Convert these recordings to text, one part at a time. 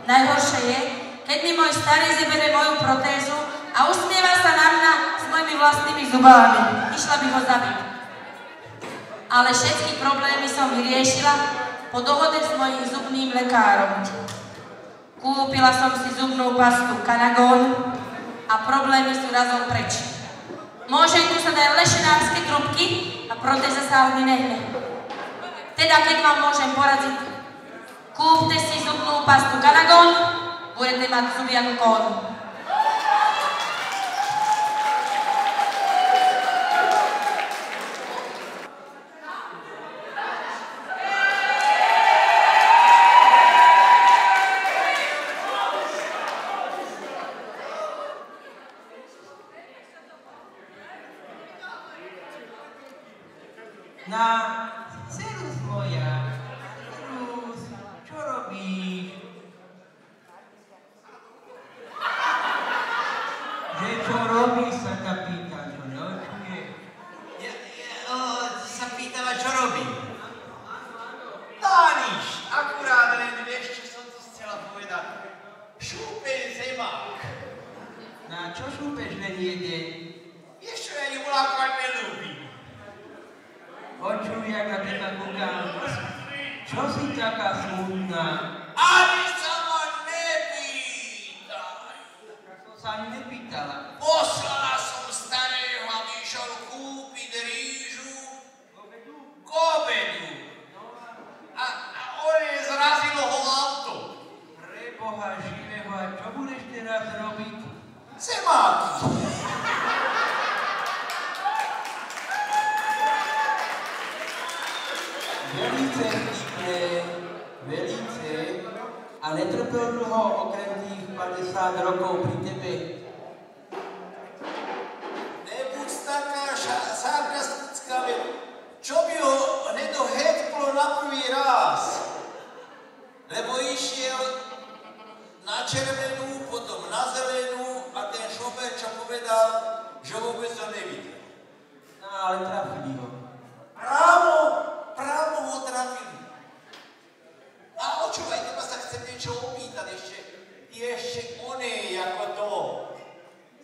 Najhoršie je, keď mi môj starý zebere moju protézu a usmieva sa na mňa s mojimi vlastnými zubami. Išla by ho zabiť. Ale všetky problémy som vyriešila po dohode s mojím zubným lekárom. Kúpila som si zubnú pastu Kanagón a problémy sú razom preč. Môžete sa dať lešenárske trubky a protéza sa ani nehne. Teda keď vám môžem poradiť, kúpte si zubnú pastu Kanagón, budete mať zuby ako kón. Cerus moja, Cerus, čo robíš? Že čo robíš, sa ťa pýtam, čo nočuje? Sa pýtala, čo robím. No nič, akurát len vieš, čo som tu chcela povedať. Šúpem zemák. Na čo šúpeš len jeden? Vieš čo, ja ju volákať nelúbim. Počuj, jak na teba kúkam. Čo si taká smutná? Ani sa ma nepýtaj. Tak som sa ani nepýtala. Poslala som starého, aby išiel kúpiť rýžu k obedu. A on je zrazilo ho auto. Pre Boha živého, a čo budeš teraz robiť? Zemáky. Velice vtipné, velice, a netrpel dlho okrem tých 50 rokov pri tebe. Nebuď taká sarkastická, čo by ho nedohetklo na prvý raz. Lebo išiel na červenú, potom na zelenú a ten šofér, čo povedal, že vôbec to nevidel. No, ale trafili ho. Právo ho trafili. A očúvaj, teba sa chcem niečo opýtať ešte. Ty ešte onej ako to.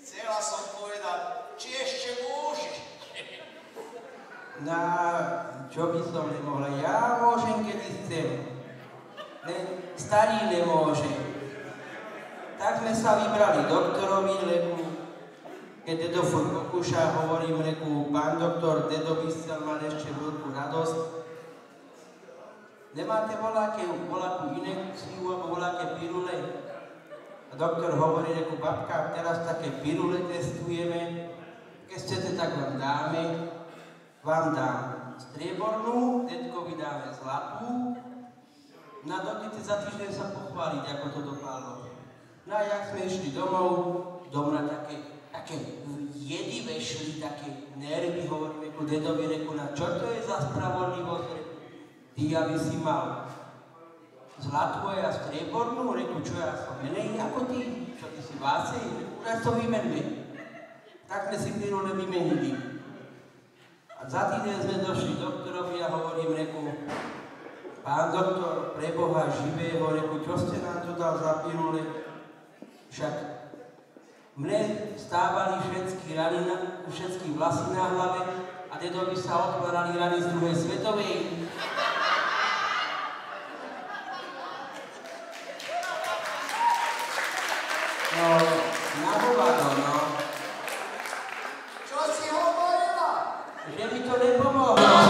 Chcela som povedať, či ešte môžeš. Na čo by som nemohla? Ja môžem, kedy chcem. Len starý nemôže. Tak sme sa vybrali doktorovi, lebo keď dedo furt pokúša, hovorím, reku, pán doktor, dedo by chcel mať ešte veľkú radosť. Nemáte voľakú inekciu alebo voľaké pirule? A doktor hovorí, reku, babka, teraz také pirule testujeme. Keď chcete, tak vám dáme. Vám dám striebornú, detkovi dáme zlatú. Na dotyte za týždeň sa pochváliť, ako to dopadlo. No a jak sme išli domov, doma také jedy vešli, také nervy, hovoríme ku dedovi, reku, na čo to je za spravodlivosť? Ty, aby si mal zlatú a striebornú, reku, čo ja som menej ako ty, čo ty si vácej, už to vymenme. Tak sme si pirule vymenili. A za týden sme došli doktorovi a hovorím, reku, pán doktor, pre Boha živého, reku, čo ste nám to dal za pirule? Však mne stávali všetky vlasy na hlave a dedovi sa otvárali rany z druhej svetovej. No, na hovado, no. Čo si hovorila? Že mi to nepomohlo.